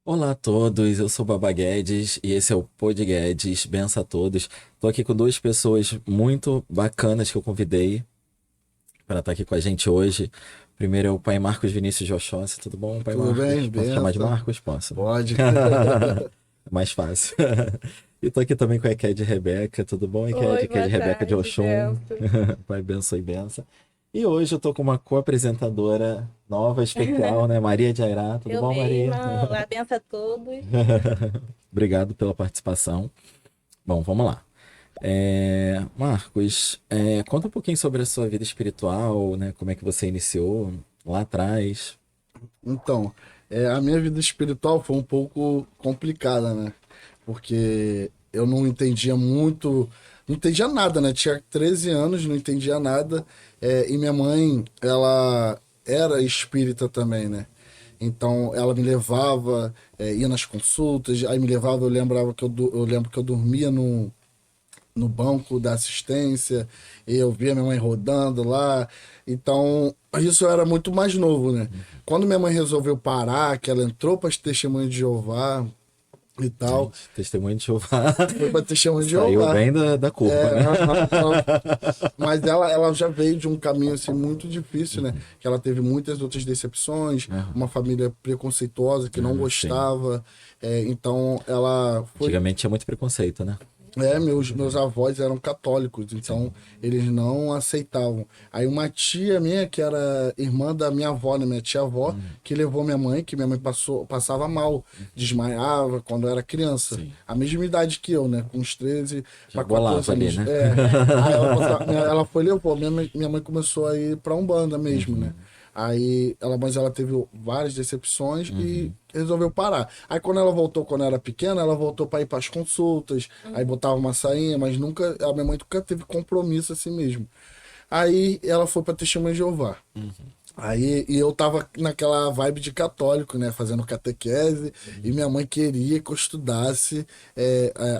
Olá a todos, eu sou o Baba Guedes e esse é o Pod Guedes. Benção a todos. Tô aqui com duas pessoas muito bacanas que eu convidei para estar aqui com a gente hoje. Primeiro é o pai Marcos Vinícius de Oxóssi. Tudo bom, pai Tudo Marcos? bem? Posso chamar de Benção. Marcos? Posso, né? Pode. Mais fácil. E tô aqui também com a Eked Rebeca. Tudo bom, Eked? Oi, Eked boa Rebeca de tarde, Oxum. Belso. Pai benção e benção. E hoje eu tô com uma co-apresentadora nova, especial, né? Maria de Airá. Tudo Eu bom, Maria? mesma, uma benção a todos. Obrigado pela participação. Bom, vamos lá. Marcos, conta um pouquinho sobre a sua vida espiritual, né? Como é que você iniciou lá atrás? Então, a minha vida espiritual foi um pouco complicada, né? Porque eu não entendia muito, não entendia nada, né? Tinha 13 anos, não entendia nada. E minha mãe, ela era espírita também, né? Então, ela me levava, ia nas consultas, aí me levava, eu lembrava que eu lembro que eu dormia no banco da assistência, e eu via minha mãe rodando lá. Então, isso eu era muito mais novo, né? Quando minha mãe resolveu parar, que ela entrou para Testemunho de Jeová e tal, Gente, testemunho de Jeová foi para Testemunho de saiu Jeová. bem da curva, né? Mas ela já veio de um caminho assim muito difícil, né? Que ela teve muitas outras decepções, uma família preconceituosa que não Sim. gostava. Então ela foi. Antigamente tinha muito preconceito, né? Meus avós eram católicos, então Sim. eles não aceitavam. Aí uma tia minha, que era irmã da minha avó, né, minha tia-avó, que levou minha mãe, que minha mãe passava mal, desmaiava quando era criança. Sim. A mesma idade que eu, né, com uns 13 Já para 14 bolava ali, anos. né? Aí ela foi e levou. Minha mãe começou a ir pra Umbanda mesmo, né? Mas ela teve várias decepções e resolveu parar. Aí quando ela voltou, quando era pequena, ela voltou para ir para as consultas, aí botava uma sainha, mas nunca, a minha mãe nunca teve compromisso assim mesmo. Aí ela foi para Testemunha de Jeová. E eu tava naquela vibe de católico, né? Fazendo catequese, e minha mãe queria que eu estudasse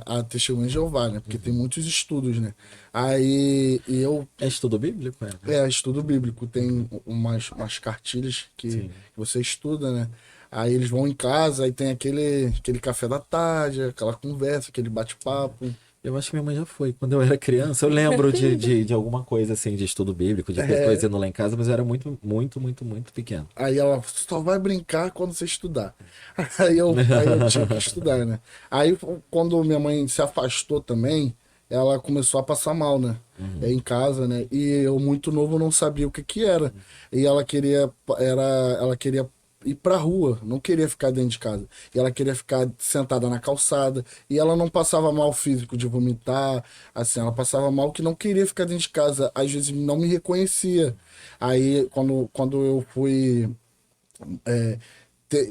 a Testemunha de Jeová, né? Porque tem muitos estudos, né? E eu É estudo bíblico, é? estudo bíblico. Tem umas cartilhas que Sim. você estuda, né? Aí eles vão em casa, aí tem aquele café da tarde, aquela conversa, aquele bate-papo. Eu acho que minha mãe já foi. Quando eu era criança, eu lembro de alguma coisa assim, de estudo bíblico, de pessoas É, indo lá em casa, mas eu era muito, muito, muito, muito pequeno. aí ela só vai brincar quando você estudar. Aí eu tinha que estudar, né? Aí quando minha mãe se afastou também, ela começou a passar mal, né? Em casa, né? E eu muito novo não sabia o que que era. E ela queria ir pra rua, não queria ficar dentro de casa. E ela queria ficar sentada na calçada. E ela não passava mal físico de vomitar, assim, ela passava mal que não queria ficar dentro de casa. Às vezes não me reconhecia. Aí quando eu fui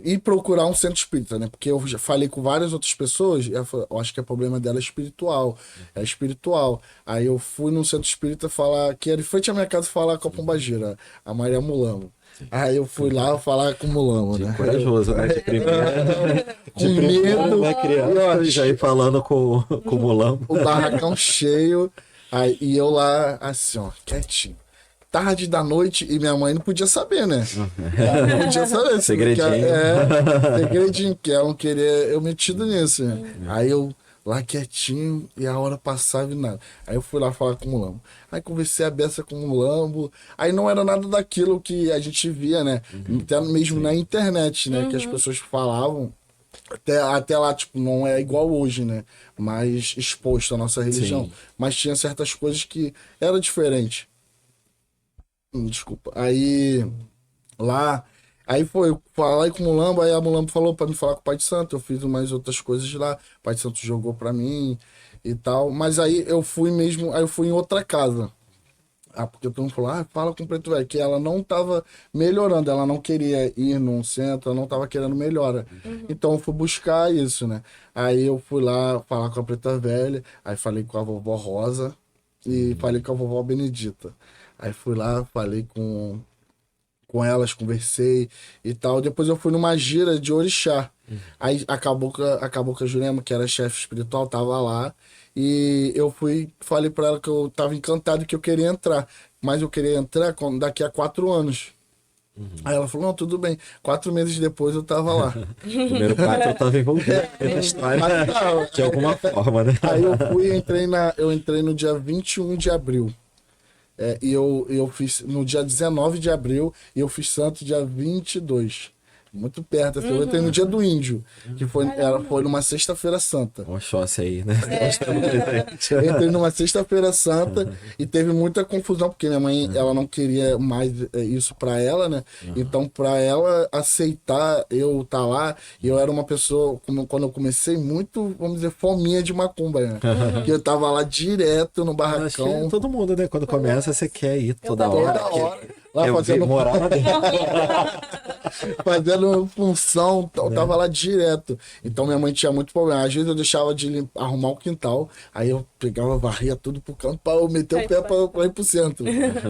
ir procurar um centro espírita, né? Porque eu já falei com várias outras pessoas, e ela falou, eu acho que o problema dela é espiritual. É espiritual. Aí eu fui num centro espírita falar, que era em frente à minha casa, falar com a pombagira, a Maria Mulamo. Aí eu fui lá falar com o Mulamo, De né? corajoso, né? De primeira, Com de primeira, medo, né, e ó, criança, e já ir falando com o mulambo. o barracão cheio. E eu lá, assim, ó, quietinho. Tarde da noite e minha mãe não podia saber, né? Ela não podia saber. Segredinho. Segredinho, que ela não queria eu metido nisso, né? Aí eu lá quietinho e a hora passava e nada. Aí eu fui lá falar com o Mulambo. Aí conversei a beça com o Mulambo. Aí não era nada daquilo que a gente via, né? Até mesmo na internet, né? Que as pessoas falavam. Até lá, tipo, não é igual hoje, né? Mais exposto à nossa religião. Sim. Mas tinha certas coisas que era diferente. Desculpa. Lá. Aí foi, eu falei com o Mulambo, aí a Mulambo falou pra me falar com o Pai de Santo. Eu fiz umas outras coisas lá. O Pai de Santo jogou pra mim e tal. Mas aí eu fui mesmo, aí eu fui em outra casa. Porque todo mundo falou, fala com o Preto Velho, que ela não tava melhorando, ela não queria ir num centro, ela não tava querendo melhora. Então eu fui buscar isso, né? Aí eu fui lá falar com a Preta Velha, aí falei com a vovó Rosa e falei com a vovó Benedita. Aí fui lá, falei com elas, conversei e tal. Depois eu fui numa gira de orixá. Aí acabou que a Jurema, que era chefe espiritual, tava lá. E eu falei pra ela que eu tava encantado que eu queria entrar. Mas eu queria entrar daqui a 4 anos. Aí ela falou, não, tudo bem. 4 meses depois eu tava lá. Primeiro pato eu tava envolvido na história Mas tá, de alguma forma, né? aí eu fui, eu entrei no dia 21 de abril. E eu fiz no dia 19 de abril e eu fiz santo dia 22. Muito perto, assim. Eu entrei no dia do índio, que foi numa sexta-feira santa. Oxóssi aí, né? Entrei numa sexta-feira santa e teve muita confusão, porque minha mãe, ela não queria mais isso pra ela, né? Então, pra ela aceitar eu estar lá, e eu era uma pessoa, quando eu comecei, muito, vamos dizer, fominha de macumba, né? Que eu tava lá direto no Acho que barracão. todo mundo, né? Quando começa, você quer ir toda também. hora. Toda hora. Lá Eu fazendo morar lá dentro. fazendo função, eu tava lá direto. Então minha mãe tinha muito problema. Às vezes eu deixava de arrumar o quintal, aí eu pegava, varria tudo pro canto pra eu meter o pé pra ir pro centro,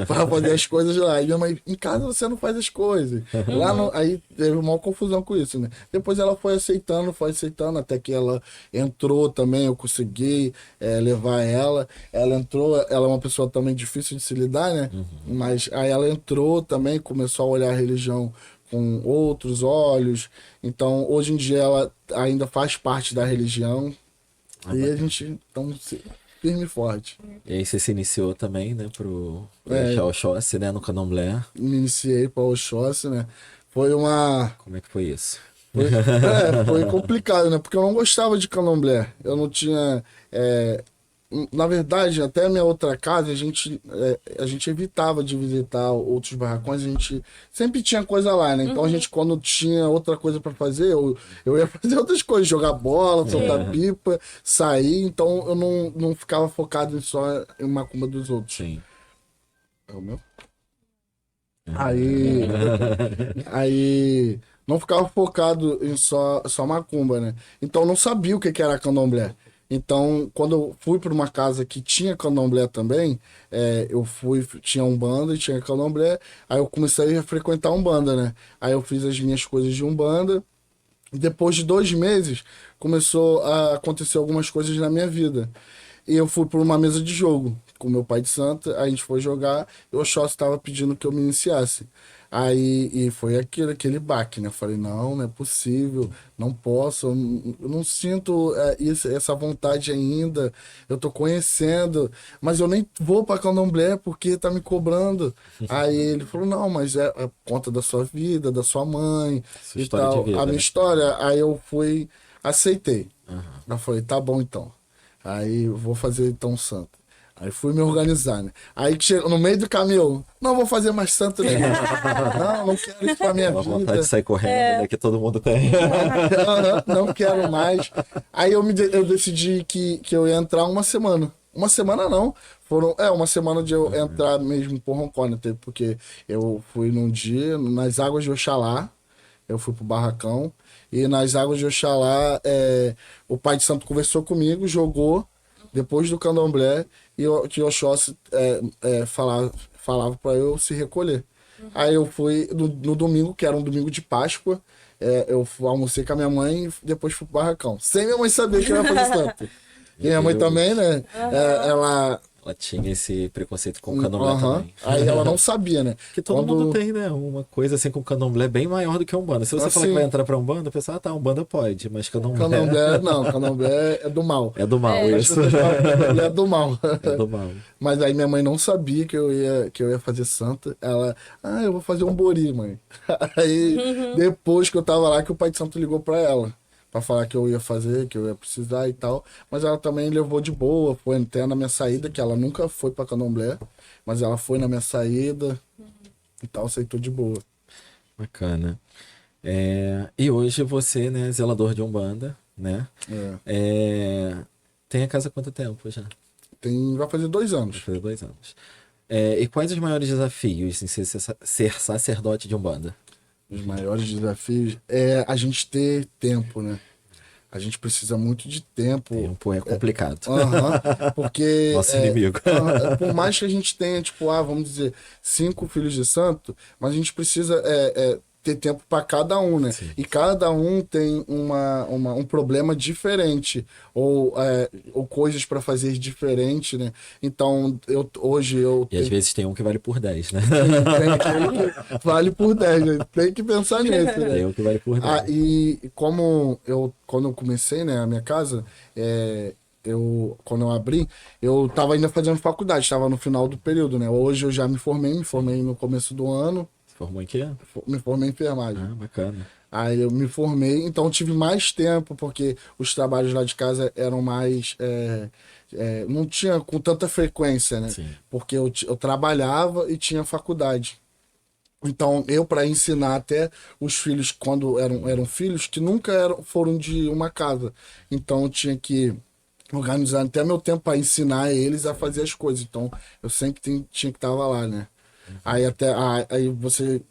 pra fazer as coisas lá. E minha mãe, em casa você não faz as coisas. Lá aí teve uma confusão com isso, né? Depois ela foi aceitando, até que ela entrou também, eu consegui levar ela. Ela entrou, ela é uma pessoa também difícil de se lidar, né? Mas aí ela entrou também, começou a olhar a religião com outros olhos. Então, hoje em dia, ela ainda faz parte da religião. E a gente estamos firme e forte. E aí você se iniciou também, né? Pro Oxóssi, né? No Candomblé. Me iniciei para o Oxóssi, né? Foi uma... Como é que foi isso? Foi complicado, né? Porque eu não gostava de candomblé. Eu não tinha... Na verdade, até a minha outra casa, a gente evitava de visitar outros barracões, a gente sempre tinha coisa lá, né? Então a gente, quando tinha outra coisa para fazer, eu ia fazer outras coisas, jogar bola, soltar pipa, sair, então eu não ficava focado só em macumba dos outros. Sim. É o meu? Aí não ficava focado em só macumba, né? Então eu não sabia o que era candomblé. Então, quando eu fui para uma casa que tinha candomblé também, tinha umbanda e tinha candomblé, aí eu comecei a frequentar umbanda, né? Aí eu fiz as minhas coisas de umbanda, e depois de 2 meses, começou a acontecer algumas coisas na minha vida. E eu fui para uma mesa de jogo com meu pai de santo, a gente foi jogar, e o Oxóssi estava pedindo que eu me iniciasse. Aí, e foi aquele baque, né? Eu falei, não é possível, não posso, eu não sinto essa vontade ainda, eu tô conhecendo, mas eu nem vou pra candomblé porque tá me cobrando. Aí ele falou, não, mas é conta da sua vida, da sua mãe Sua e história de tal. vida, A minha né? história, aí eu fui, aceitei. Eu falei, tá bom então. Aí eu vou fazer então santo. Aí fui me organizar, né? Aí que chegou no meio do caminho, não vou fazer mais santo nenhum. Não quero isso pra minha Uma vontade vida. de sair correndo, né? Que todo mundo tem. Não quero mais. Aí eu decidi que eu ia entrar uma semana. Uma semana não. Uma semana de eu entrar mesmo por Roncona, porque eu fui num dia nas águas de Oxalá. Eu fui pro barracão. E nas águas de Oxalá, o pai de santo conversou comigo, jogou depois do candomblé, e o Oxóssi falava para eu se recolher. Aí eu fui no domingo, que era um domingo de Páscoa, eu almocei com a minha mãe e depois fui pro barracão. Sem minha mãe saber que eu ia fazer santo. E minha mãe Deus. também, né? Ela... Ela tinha esse preconceito com o candomblé Aham. também. Aí ela não sabia, né? Que todo mundo tem, né? Uma coisa assim com o candomblé bem maior do que a Umbanda. Se você falar que Assim. vai entrar pra Umbanda, o pessoal, tá, Umbanda pode, mas candomblé Candomblé é do mal. é do mal, isso. Candomblé é do mal. É do mal. Mas aí minha mãe não sabia que eu ia fazer santa. Ela, eu vou fazer um bori, mãe. Aí, depois que eu tava lá, que o pai de santo ligou pra ela. Pra falar que eu ia fazer, que eu ia precisar e tal. Mas ela também levou de boa, foi até na minha saída, que ela nunca foi pra candomblé. Mas ela foi na minha saída e tal, aceitou de boa. Bacana. E hoje você, né, é zelador de Umbanda, né? Tem a casa há quanto tempo já? Vai fazer 2 Vai anos. fazer 2 anos. E quais os maiores desafios em ser sacerdote de Umbanda? Os maiores desafios é a gente ter tempo, né? A gente precisa muito de tempo. Tempo é complicado. Porque Nosso inimigo. por mais que a gente tenha, tipo, vamos dizer, 5 filhos de santo, mas a gente precisa ter tempo para cada um, né? Sim. E cada um tem um problema diferente, ou coisas para fazer diferente, né? Então, hoje eu E às vezes tem um que vale por 10, né? vale por 10, né? Tem que pensar nisso, né? Tem um que vale por 10. E quando eu comecei, né, a minha casa, quando eu abri, eu tava ainda fazendo faculdade, estava no final do período, né? Hoje eu já me formei no começo do ano, Se formou em quê? me formei em enfermagem. Ah, bacana. Aí eu me formei, então eu tive mais tempo, porque os trabalhos lá de casa eram mais. Não tinha com tanta frequência, né? Sim. Porque eu trabalhava e tinha faculdade. Então, eu, para ensinar até os filhos, quando eram filhos, que nunca foram de uma casa. Então, eu tinha que organizar até meu tempo para ensinar eles a fazer as coisas. Então, eu sempre tinha que estar lá, né? Aí você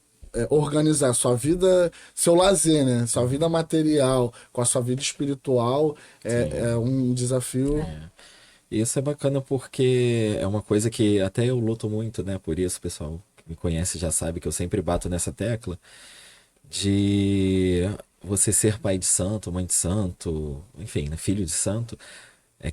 organizar sua vida, seu lazer, né? Sua vida material com a sua vida espiritual é um desafio. E isso é bacana porque é uma coisa que até eu luto muito, né? Por isso, pessoal que me conhece já sabe que eu sempre bato nessa tecla de você ser pai de santo, mãe de santo, enfim, né? Filho de santo,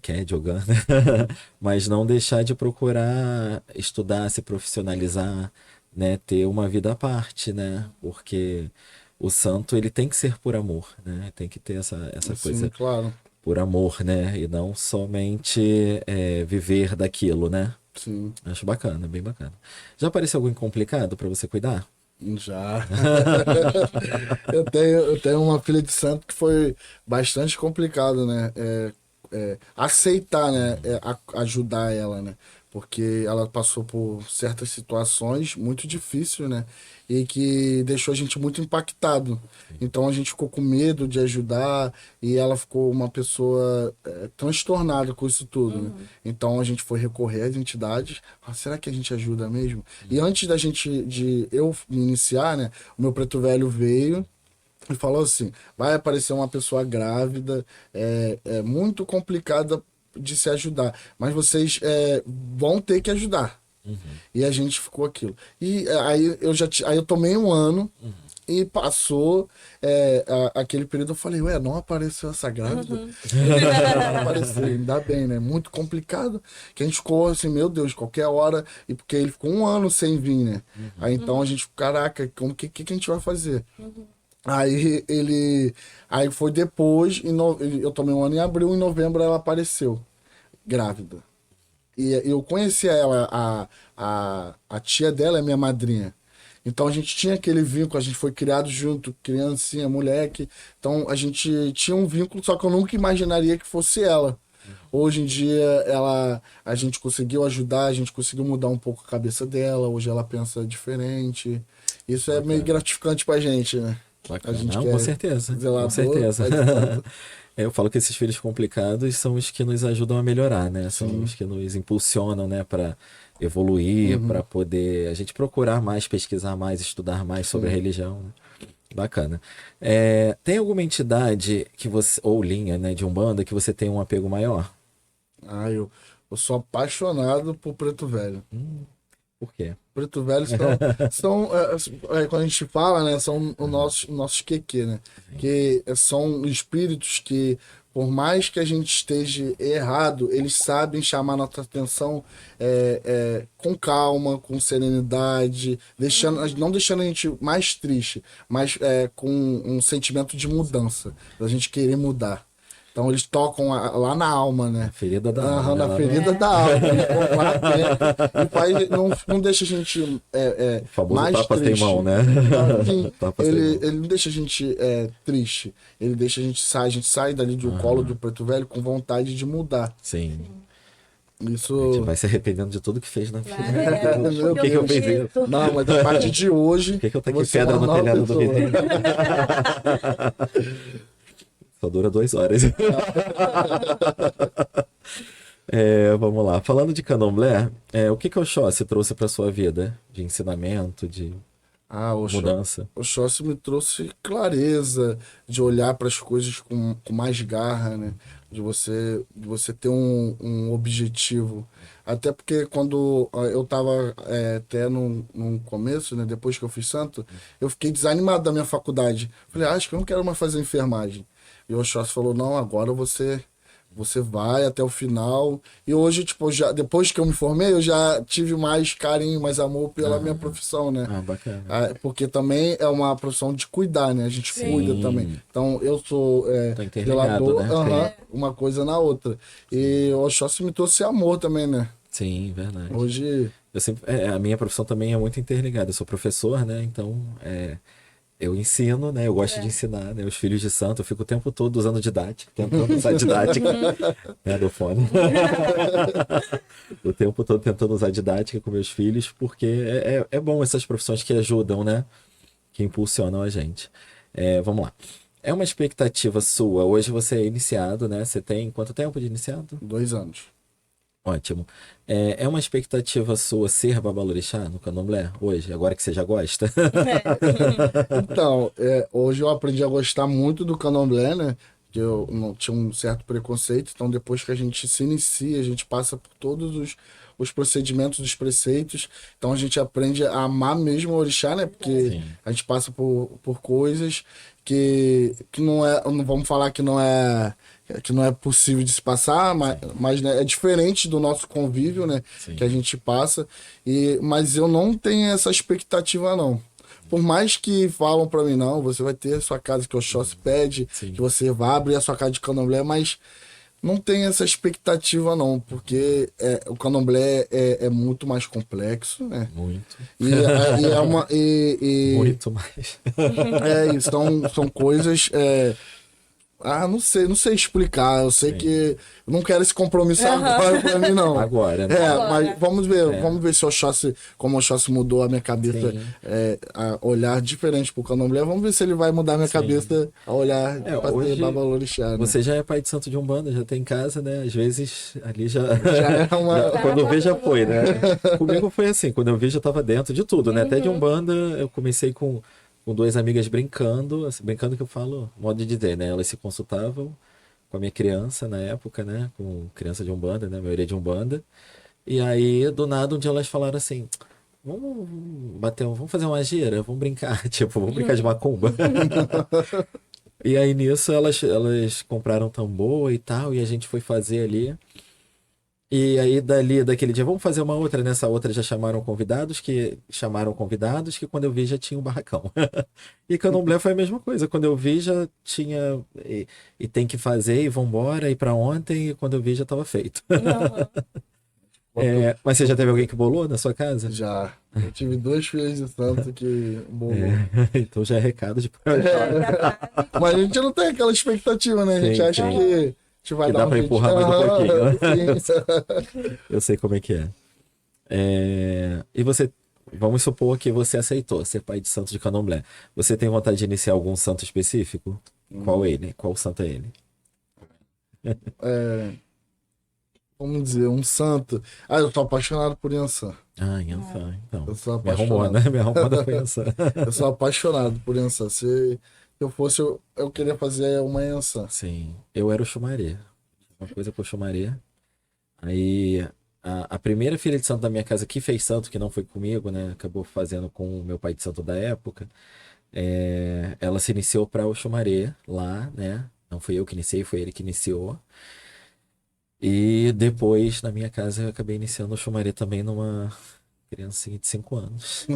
que é Jogan, né? Mas não deixar de procurar estudar, se profissionalizar, né? Ter uma vida à parte, né? Porque o santo, ele tem que ser por amor, né? Tem que ter essa Sim, coisa claro. por amor, né? E não somente viver daquilo, né? Sim, Acho bacana, bem bacana. Já apareceu algum complicado para você cuidar? já. Eu tenho uma filha de santo que foi bastante complicado, né? Aceitar, né? Ajudar ela, né? Porque ela passou por certas situações muito difíceis, né? E que deixou a gente muito impactado. Então a gente ficou com medo de ajudar e ela ficou uma pessoa transtornada com isso tudo, né? Então a gente foi recorrer às entidades. Será que a gente ajuda mesmo? E antes de eu me iniciar, né? O meu preto velho veio e falou assim: vai aparecer uma pessoa grávida, é muito complicada de se ajudar, mas vocês vão ter que ajudar. E a gente ficou aquilo. E aí eu tomei um ano e passou aquele período. Eu falei, ué, não apareceu essa grávida? Não apareceu, ainda bem, né? Muito complicado. Que a gente ficou assim, meu Deus, qualquer hora. E porque ele ficou um ano sem vir, né? Aí então a gente, caraca, o que a gente vai fazer? Aí foi depois, eu tomei um ano em abril, em novembro ela apareceu, grávida. E eu conhecia ela, a tia dela é minha madrinha. Então a gente tinha aquele vínculo, a gente foi criado junto, criancinha, moleque. Então a gente tinha um vínculo, só que eu nunca imaginaria que fosse ela. Hoje em dia a gente conseguiu ajudar, a gente conseguiu mudar um pouco a cabeça dela, hoje ela pensa diferente. Isso é meio gratificante pra gente, né? A Bacana. gente Não, que com é certeza. zelador, Com certeza. pai de santo. Eu falo que esses filhos complicados são os que nos ajudam a melhorar, né? São Sim. os que nos impulsionam, né, para evoluir, para poder a gente procurar mais, pesquisar mais, estudar mais sobre a religião, né? Bacana. Tem alguma entidade que você, ou linha, né, de Umbanda, que você tem um apego maior? Eu sou apaixonado por Preto Velho. Por quê? Preto Velho quando a gente fala, né, são os nossos QQ, né? Que são espíritos que, por mais que a gente esteja errado, eles sabem chamar nossa atenção com calma, com serenidade, não deixando a gente mais triste, mas com um sentimento de mudança, da gente querer mudar. Então eles tocam lá na alma, né? Ferida da alma, né? Na ferida da alma. Eles vão lá dentro e não deixa a gente O famoso mais tapa sem triste. mão, né? Sim, Tapa sem mão. ele não deixa a gente triste. Ele deixa a gente sai dali do colo do Preto Velho com vontade de mudar. Sim. A gente Isso. vai se arrependendo de tudo que fez na vida. Meu Por que eu Deus. fiz isso? Não, mas a partir de hoje. Por que eu taquei você é pedra uma no nova telhado do pessoa. vizinho? Só dura 2 horas. Vamos lá. Falando de candomblé, o que que o Oxóssi trouxe para sua vida? De ensinamento, de... Ah, mudança? O Oxóssi me trouxe clareza de olhar para as coisas com mais garra, né? De você ter um objetivo. Até porque quando eu estava até no começo, né? Depois que eu fiz santo, eu fiquei desanimado da minha faculdade. Falei, acho que eu não quero mais fazer enfermagem. E o Oxóssi falou, não, agora você vai até o final. E hoje, tipo, já, depois que eu me formei, eu já tive mais carinho, mais amor pela minha profissão, né? Ah, bacana. Porque também é uma profissão de cuidar, né? A gente cuida também. Sim. Então, eu sou Tá interligado, zelador, né? uma coisa na outra. E o Oxóssi me trouxe amor também, né? Sim, verdade. Hoje, Eu sempre, a minha profissão também é muito interligada. Eu sou professor, né? Então, eu ensino, né? Eu gosto de ensinar, né? Os filhos de santo, eu fico o tempo todo usando didática, tentando usar didática, né? Do fone. O tempo todo tentando usar didática com meus filhos, porque é bom essas profissões que ajudam, né? Que impulsionam a gente. Vamos lá. É uma expectativa sua. Hoje você é iniciado, né? Você tem quanto tempo de iniciado? 2 anos. Ótimo. É uma expectativa sua ser babalorixá no candomblé hoje, agora que você já gosta? Então, hoje eu aprendi a gostar muito do candomblé, né? Que eu não tinha um certo preconceito. Então, depois que a gente se inicia, a gente passa por todos os procedimentos dos preceitos. Então, a gente aprende a amar mesmo o orixá, né? Porque Sim. a gente passa por coisas que não é, não vamos falar que não é possível de se passar, mas né, é diferente do nosso convívio, né? Sim. Que a gente passa. Mas eu não tenho essa expectativa, não. Por mais que falam pra mim, não, você vai ter a sua casa que o Oxóssi pede, Sim. que você vá abrir a sua casa de candomblé, mas não tem essa expectativa, não, porque o candomblé é muito mais complexo, né? Muito. E é uma. Muito mais. Isso, são coisas. Não sei explicar. Eu sei Sim. que eu não quero esse compromisso agora pra mim, não. Agora, né? Agora. Mas vamos ver se o Oxóssi, como o Oxóssi mudou a minha cabeça, Sim. a olhar diferente pro candomblé. Vamos ver se ele vai mudar a minha Sim. cabeça a olhar pra hoje ser babalorixá, né? Você já é pai de santo de Umbanda, já tem casa, né? Às vezes ali já. Já é uma. Quando eu vi já foi, né? Comigo foi assim, quando eu vi já tava dentro de tudo, né? Até de Umbanda eu comecei com duas amigas brincando, assim, brincando que eu falo, modo de dizer, né? Elas se consultavam com a minha criança na época, né? Com criança de Umbanda, né? Maioria de Umbanda. E aí, do nada, um dia elas falaram assim: vamos fazer uma gira, vamos brincar, tipo, vamos brincar de macumba. E aí nisso elas compraram tambor e tal, e a gente foi fazer ali. E aí daquele dia, vamos fazer uma outra. Nessa outra já chamaram convidados, que quando eu vi já tinha um barracão. E candomblé foi a mesma coisa. Quando eu vi já tinha. E tem que fazer, e vambora, e pra ontem, e quando eu vi já tava feito. Mas você já teve alguém que bolou na sua casa? Já. Eu tive 2 filhos de santo que bolou. Então já é recado de. Mas a gente não tem aquela expectativa, né? A gente Sim, acha sim. que a gente vai Que dar dá um pra jeito. empurrar mais um pouquinho, né? Sim. Eu sei como é que é. E você, vamos supor que você aceitou ser pai de santo de candomblé. Você tem vontade de iniciar algum santo específico? Qual ele? Qual santo é ele? Vamos dizer, um santo. Eu sou apaixonado por Yansan. Ah, Yansan, então. Eu sou Me arrumou, apaixonado. né? Me arrumou da Yansan. Eu sou apaixonado por Yansan. Se eu fosse, eu queria fazer uma Yansan. Sim, eu era o Xumaré. Uma coisa com o Xumaré. Aí, a primeira filha de santo da minha casa que fez santo, que não foi comigo, né? Acabou fazendo com o meu pai de santo da época. Ela se iniciou para o Xumaré lá, né? Não fui eu que iniciei, foi ele que iniciou. E depois, na minha casa, eu acabei iniciando o Xumaré também numa criancinha de 5 anos.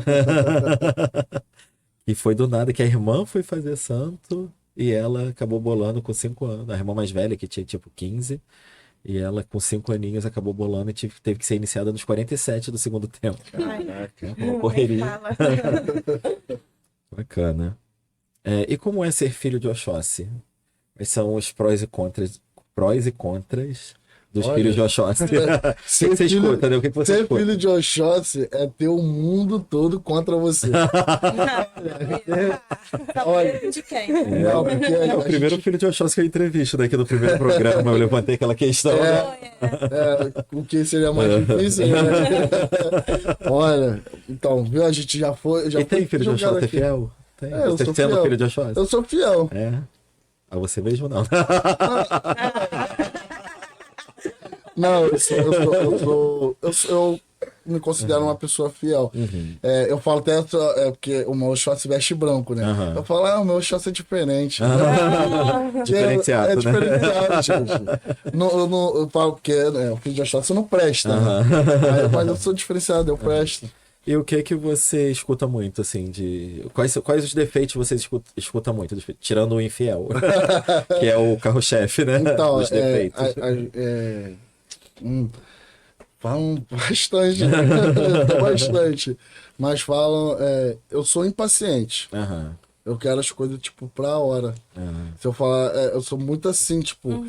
E foi do nada que a irmã foi fazer santo e ela acabou bolando com 5 anos. A irmã mais velha, que tinha tipo 15, e ela com 5 aninhos acabou bolando e teve que ser iniciada nos 47 do segundo tempo. Caraca. Uma correria. Bacana. E como é ser filho de Oxóssi? Quais são os prós e contras dos Olha, filhos de Oxóssi? O que ser você filho- escuta, né? O que você Ser escuta? filho de Oxóssi é ter o mundo todo contra você. Olha, Sabe de quem? não, porque É a o primeiro gente- filho de Oxóssi que eu entrevisto daqui no primeiro programa. Eu levantei aquela questão. né? o que seria mais difícil, né? Olha, então, viu? A gente já foi. Já E tem foi filho de jogado Oxóssi aqui. fiel? Tem. É, eu Você sou sendo fiel. filho de Oxóssi? Eu sou fiel. É. A você mesmo não. Não, eu me considero uma pessoa fiel. É, eu falo até porque o meu short se veste branco, né? Aham. Eu falo, o meu short é diferente. Diferenciado, é né? diferenciado, gente. Eu falo porque o filho de short não presta, né? Mas eu sou diferenciado, eu presto. E o que você escuta muito, assim, de... Quais os defeitos você escuta muito? Tirando o infiel, que é o carro-chefe, né? Então, Dos defeitos. Falam bastante, bastante. Mas falam, eu sou impaciente. Aham. Eu quero as coisas, tipo, pra hora. aham. Se eu falar, eu sou muito assim, tipo,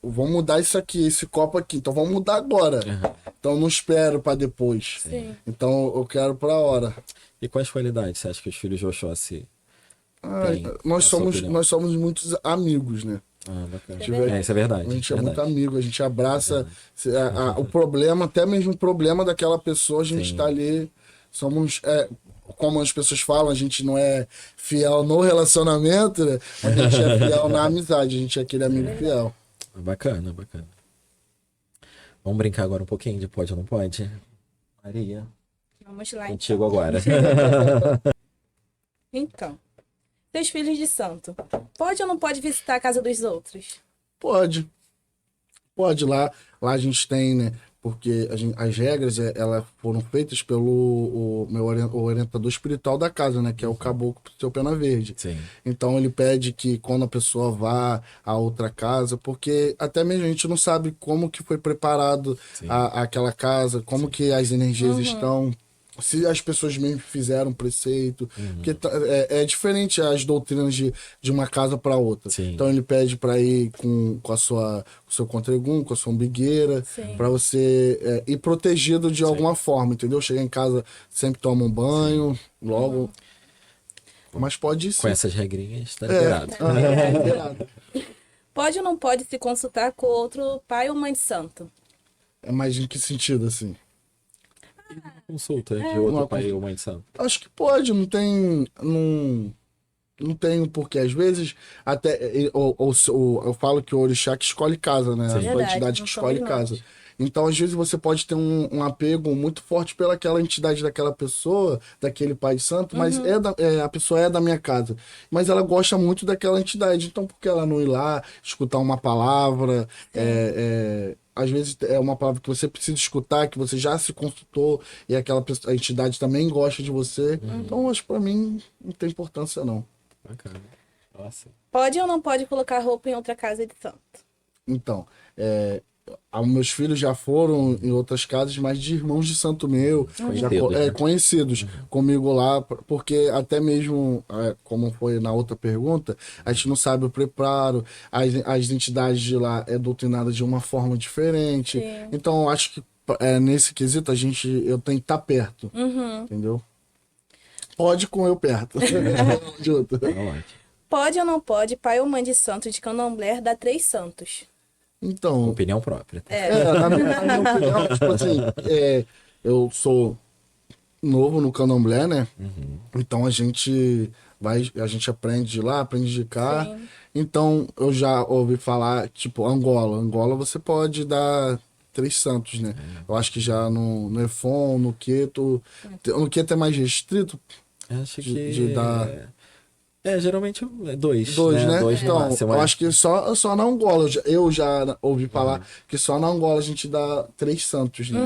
vamos mudar isso aqui, esse copo aqui, então vamos mudar agora. Então eu não espero pra depois. Sim. Então eu quero pra hora. E quais qualidades você acha que os filhos de Oxóssi têm? Nós na sua somos, opinião? nós somos muitos amigos, né? Ah, bacana. verdade. Isso é verdade. A gente é verdade. muito amigo, a gente abraça o problema, até mesmo o problema daquela pessoa, a gente Sim. tá ali, somos, como as pessoas falam, a gente não é fiel no relacionamento, né? A gente é fiel na amizade, a gente é aquele amigo fiel. Bacana, bacana. Vamos brincar agora um pouquinho de pode ou não pode? Maria, Vamos lá, contigo então. agora. Então, seus filhos de santo, pode ou não pode visitar a casa dos outros? Pode. Pode lá. Lá a gente tem, né? Porque as regras, elas foram feitas pelo o orientador espiritual da casa, né? Que é o caboclo Seu Pena Verde. Sim. Então ele pede que quando a pessoa vá a outra casa, porque até mesmo a gente não sabe como que foi preparado Sim. aquela casa, como que as energias estão, se as pessoas mesmo fizeram preceito, porque é diferente as doutrinas de uma casa para outra. Sim. Então ele pede para ir com com o seu contregum, com a sua umbigueira, Sim. para você ir protegido de alguma forma, entendeu? Chegar em casa sempre toma um banho, logo. Mas pode ir sim. Com essas regrinhas, tá liberado. Liberado. Pode ou não pode se consultar com outro pai ou mãe de santo? Mas em que sentido, assim? Consulta de outro Uma pai ou mãe de santo. Acho que pode, não tem. Não tem um porquê. Às vezes, até. Eu falo que o orixá que escolhe casa, né? A sua Verdade, entidade não que escolhe somos casa. nós. Então, às vezes, você pode ter um apego muito forte pelaquela entidade daquela pessoa, daquele pai de santo, mas a pessoa é da minha casa. Mas ela gosta muito daquela entidade. Então, por que ela não ir lá, escutar uma palavra? Às vezes é uma palavra que você precisa escutar, que você já se consultou e a entidade também gosta de você. Então, acho que pra mim não tem importância, não. Bacana. Nossa. Pode ou não pode colocar roupa em outra casa de santo? Então, meus filhos já foram em outras casas, mas de irmãos de santo meu, já Conhecidos, né? conhecidos comigo lá, porque até mesmo, como foi na outra pergunta, a gente não sabe o preparo, as entidades de lá é doutrinada de uma forma diferente. Sim. Então, eu acho que nesse quesito eu tenho que estar perto, entendeu? Pode com eu perto. Junto. Tá ótimo. Pode ou não pode pai ou mãe de santo de candomblé dar 3 santos? Então, Opinião própria. Tá? na minha opinião, tipo assim, eu sou novo no candomblé, né? Então a gente aprende de lá, aprende de cá. Sim. Então eu já ouvi falar, tipo, Angola. Angola você pode dar 3 santos, né? Eu acho que já no Efon, no Queto. No Queto é mais restrito. Acho que. De dar- geralmente é dois. 2, né? Dois no Então, máximo. eu acho que só na Angola. Eu já ouvi falar que só na Angola a gente dá 3 santos, né?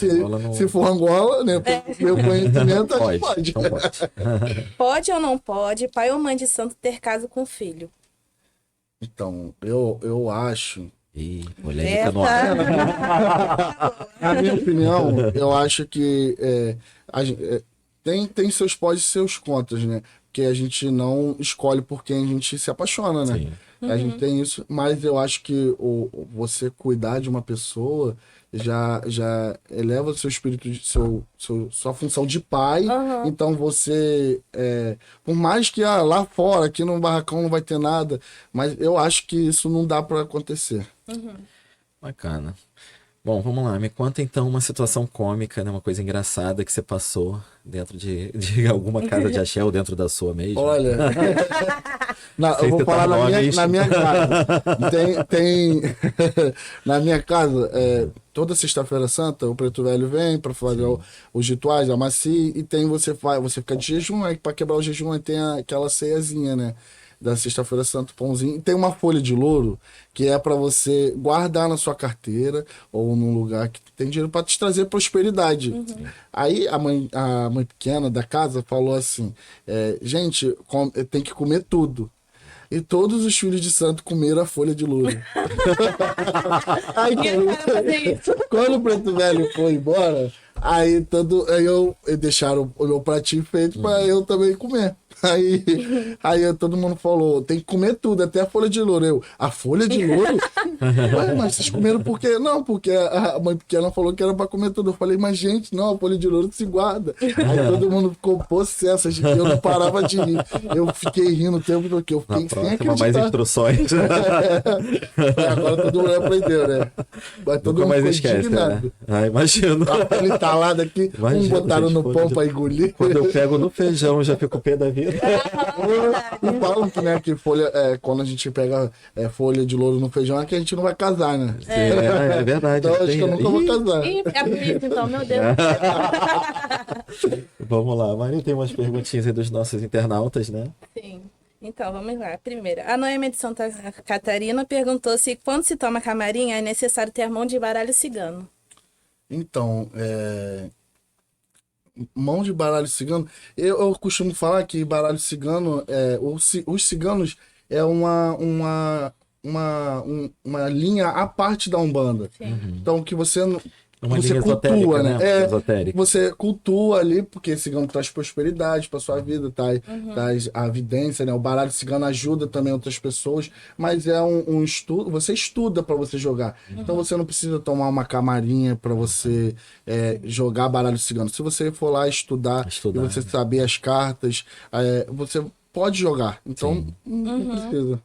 Angola não- Se for Angola, né? Pelo meu conhecimento, acho que pode. Então pode. Pode ou não pode pai ou mãe de santo ter caso com filho? Então, eu acho. Ih, polêmica no ar. Na minha opinião, eu acho que tem seus pós e seus contras, né? Porque a gente não escolhe por quem a gente se apaixona, né? Sim. A gente tem isso, mas eu acho que você cuidar de uma pessoa já eleva o seu espírito, sua função de pai. Aham. Então você, por mais que lá fora, aqui no barracão não vai ter nada, mas eu acho que isso não dá para acontecer. Bacana. Bom, vamos lá. Me conta então uma situação cômica, né? Uma coisa engraçada que você passou dentro de alguma casa de axé ou dentro da sua mesmo. Olha, eu Sem vou citar falar nomes. na minha casa. Tem na minha casa, toda sexta-feira santa, o Preto Velho vem para fazer os rituais, a macia, e você fica de jejum, aí para quebrar o jejum aí tem aquela ceiazinha, né? Da sexta-feira santa, pãozinho. E tem uma folha de louro que é para você guardar na sua carteira ou num lugar que tem dinheiro para te trazer prosperidade. Aí a mãe pequena da casa falou assim: gente, tem que comer tudo. E todos os filhos de santo comeram a folha de louro. Aí, quando o Preto Velho foi embora, aí deixaram o meu pratinho feito para eu também comer. Aí todo mundo falou, tem que comer tudo, até a folha de louro. A folha de louro? Ué, mas vocês comeram por quê? Não, porque a mãe pequena falou que era pra comer tudo. Eu falei, mas gente, não, a folha de louro se guarda. Aí todo mundo ficou possesso, eu não parava de rir. Eu fiquei rindo o tempo todo, que eu Na fiquei sem próxima, mais acreditar. instruções. Agora todo mundo aprendeu, né? Mas todo Nunca mundo mais ficou esquece, né? indignado. Ah, imagino. Ele tá lá daqui, Imagina, botaram gente, no folha pão de- pra engolir. Quando eu pego no feijão, eu já fico pé da vida. E falam que, né, que folha, quando a gente pega folha de louro no feijão, é que a gente não vai casar, né? É verdade. Então acho tem- que eu nunca vou Ih, casar. Ih, é por isso, então, meu Deus. Vamos lá, Maria, tem umas perguntinhas aí dos nossos internautas, né? Sim. Então, vamos lá. Primeira, a Noêmia de Santa Catarina perguntou se quando se toma camarinha é necessário ter mão de baralho cigano. Então, mão de baralho cigano, eu costumo falar que baralho cigano, os ciganos é uma linha à parte da Umbanda. Sim. Então, que você Uma você linha cultua, esotérica, né? Esotérica. Você cultua ali, porque cigano traz prosperidade para sua vida, traz a vidência, né? O baralho cigano ajuda também outras pessoas, mas é um estudo, você estuda para você jogar. Então você não precisa tomar uma camarinha para você jogar baralho cigano. Se você for lá estudar, Estudar, e você né? saber as cartas, você pode jogar. Então não precisa.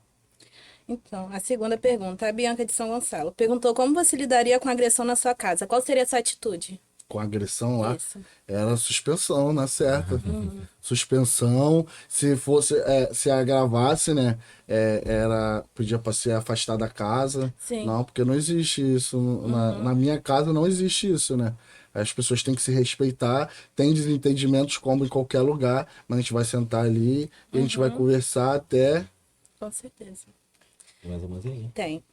Então, a segunda pergunta, a Bianca de São Gonçalo perguntou como você lidaria com agressão na sua casa. Qual seria a sua atitude? Com agressão lá, Isso. era suspensão, na certa. Suspensão, se fosse, se agravasse, né? Podia para ser afastado da casa. Sim. Não, porque não existe isso. Na minha casa não existe isso, né? As pessoas têm que se respeitar, tem desentendimentos como em qualquer lugar, mas a gente vai sentar ali e a gente vai conversar até. Com certeza. Mais umazinha. Tem.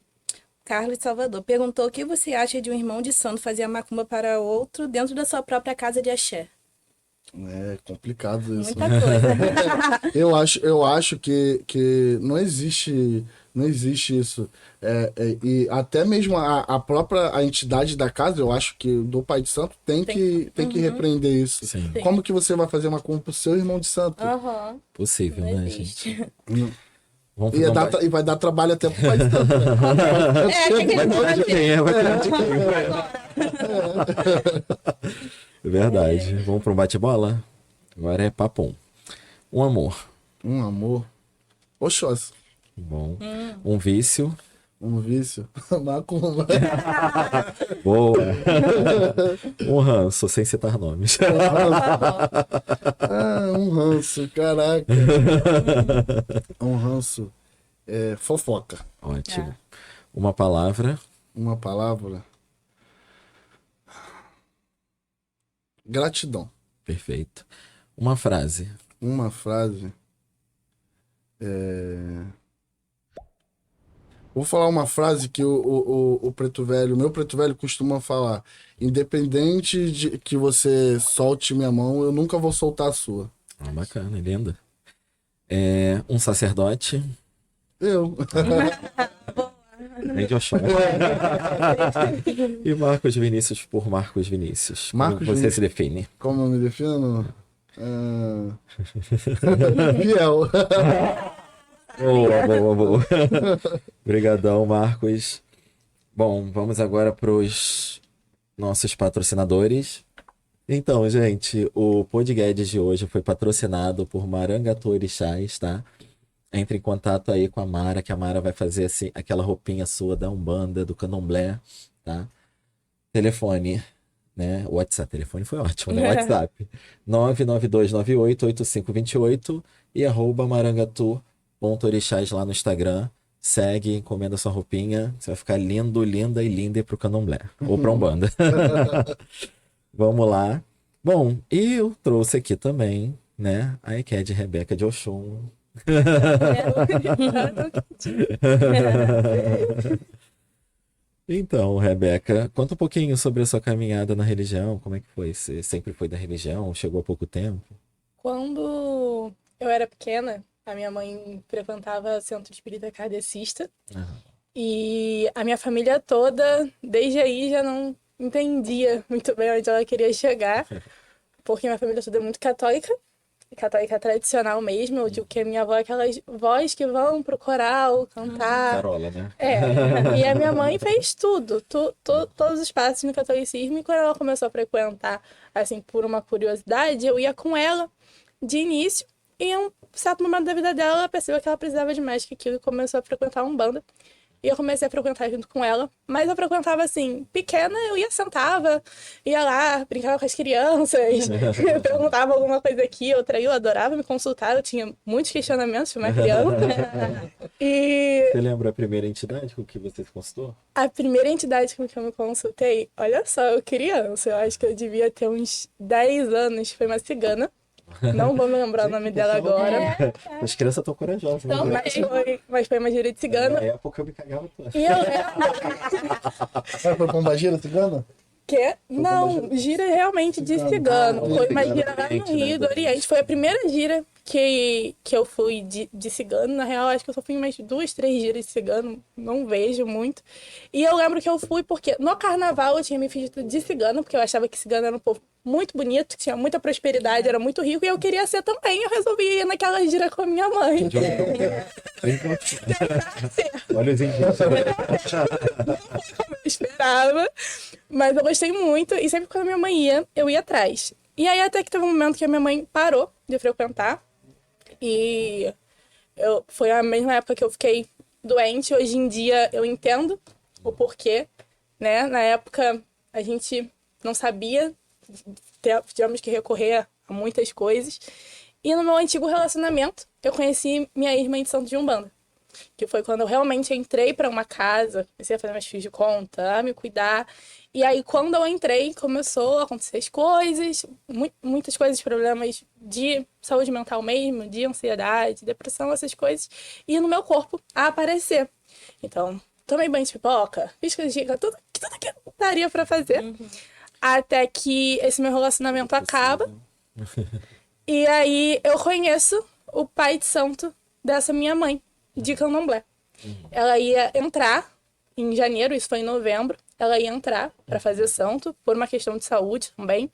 Carlos Salvador perguntou o que você acha de um irmão de santo fazer a macumba para outro dentro da sua própria casa de axé. É complicado isso. Muita coisa. Eu acho que não existe isso. E até mesmo a própria entidade da casa, eu acho que do Pai de Santo tem que repreender isso. Sim. Sim. Como que você vai fazer uma compra pro seu irmão de santo? Aham. Possível, Não né, existe. gente? Vamos E, fazer um e vai dar trabalho até pro Pai de Santo. Né? É, que vai ter de quem. É verdade. Vamos para um bate-bola? Agora é papum. Um amor. Um amor. Oxóssi. Bom. Um vício. Um vício. Macumba. Boa. Um ranço, sem citar nomes. Um ranço, caraca. Um ranço. Fofoca. Ótimo. Uma palavra. Uma palavra. Gratidão. Perfeito. Uma frase. Uma frase. Vou falar uma frase que o Preto Velho, o meu Preto Velho costuma falar. Independente de que você solte minha mão, eu nunca vou soltar a sua. Ah, bacana, linda. Um sacerdote. Eu. Nem de Oxóssi. E Marcos Vinícius por Marcos Vinícius. Como Marcos você Vinícius. se define? Como eu me defino? Fiel. Boa, boa, boa. Obrigadão, Marcos. Bom, vamos agora para os nossos patrocinadores. Então, gente, o Podguedes de hoje foi patrocinado por Marangatu Orixás, tá? Entre em contato aí com a Mara, que a Mara vai fazer assim, aquela roupinha sua da Umbanda, do Candomblé, tá? Telefone, né? WhatsApp, telefone foi ótimo, né? WhatsApp 992988528 e @marangatu.orixás lá no Instagram. Segue, encomenda sua roupinha, você vai ficar lindo, linda e linda pro Candomblé ou pra Umbanda. Vamos lá. Bom, e eu trouxe aqui também, né, a EQED Rebeca de Oxum. Então, Rebeca, conta um pouquinho sobre a sua caminhada na religião, como é que foi? Você sempre foi da religião? Chegou há pouco tempo? Quando eu era pequena, a minha mãe frequentava centro espírita kardecista Aham. e a minha família toda, desde aí, já não entendia muito bem onde ela queria chegar, porque minha família toda é muito católica, católica tradicional mesmo. Eu digo que a minha avó é aquelas vós que vão pro coral cantar. Carola, né? E a minha mãe fez tudo, todos os passos no catolicismo, e quando ela começou a frequentar, assim, por uma curiosidade, eu ia com ela de início, e em um certo momento da vida dela, ela percebeu que ela precisava de mais que aquilo e começou a frequentar Umbanda. E eu comecei a frequentar junto com ela, mas eu frequentava assim, pequena, eu ia, sentava, ia lá, brincava com as crianças, perguntava alguma coisa aqui, outra aí, eu adorava me consultar, eu tinha muitos questionamentos de uma criança. E Você lembra a primeira entidade com que você se consultou? a primeira entidade com que eu me consultei, olha só, eu criança, eu acho que eu devia ter uns 10 anos, foi uma cigana. Não vou me lembrar o nome dela agora. As crianças estão corajosas, né? Então, Mas foi uma gira de cigana. Na época eu me cagava toda. E eu lembro Foi Pombagira, cigana? que, não, gira realmente de cigano. Foi uma gira lá no Rio do Oriente. Foi a primeira gira que eu fui de cigano. Na real, acho que eu só fui em umas 2, 3 giras de cigano. Não vejo muito. E eu lembro que eu fui porque no carnaval eu tinha me fingido de cigano, porque eu achava que cigano era um povo muito bonito, que tinha muita prosperidade, era muito rico, e eu queria ser também. Eu resolvi ir naquela gira com a minha mãe. Olha os indícios. Como eu esperava. Mas eu gostei muito, e sempre quando minha mãe ia, eu ia atrás. E aí até que teve um momento que a minha mãe parou de frequentar. E foi a mesma época que eu fiquei doente. Hoje em dia eu entendo o porquê, né? Na época a gente não sabia, tivemos que recorrer a muitas coisas. E no meu antigo relacionamento, eu conheci minha irmã de Santo de Umbanda. Que foi quando eu realmente entrei para uma casa, comecei a fazer meus fios de conta, a me cuidar. E aí, quando eu entrei, começou a acontecer as coisas, muitas coisas, problemas de saúde mental mesmo, de ansiedade, depressão, essas coisas. E no meu corpo a aparecer. Então, tomei banho de pipoca, fiz canjica, tudo que daria para fazer. Até que esse meu relacionamento acaba. E aí, eu conheço o pai de santo dessa minha mãe, de Candomblé. Ela ia entrar em janeiro, isso foi em novembro, ela ia entrar para fazer santo, por uma questão de saúde também.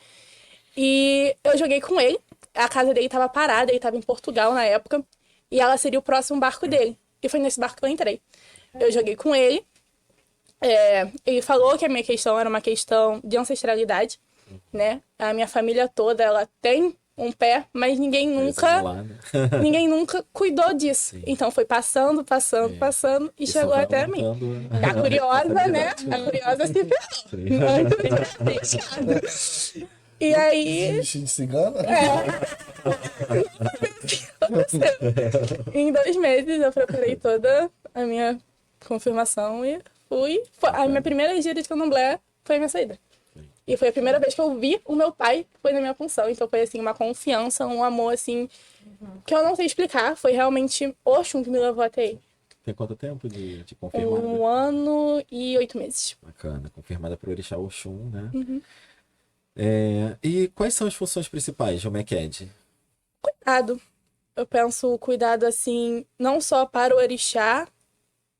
E eu joguei com ele, a casa dele estava parada, ele estava em Portugal na época, e ela seria o próximo barco dele. E foi nesse barco que eu entrei. Eu joguei com ele, ele falou que a minha questão era uma questão de ancestralidade, né? A minha família toda, ela tem um pé, mas ninguém nunca cuidou disso. Sim. Então foi passando, e chegou até mim. A curiosa, né? A curiosa se ferrou. E aí... De cigana? Em 2 meses eu preparei toda a minha confirmação e fui. A minha primeira gira de Candomblé foi a minha saída. E foi a primeira vez que eu vi o meu pai, foi na minha função. Então foi, assim, uma confiança, um amor, assim, que eu não sei explicar. Foi realmente Oxum que me levou até aí. Tem quanto tempo de confirmada? 1 ano e 8 meses. Bacana, confirmada por Orixá Oxum, né? E quais são as funções principais de uma EQED? Cuidado. Eu penso cuidado, assim, não só para o Orixá,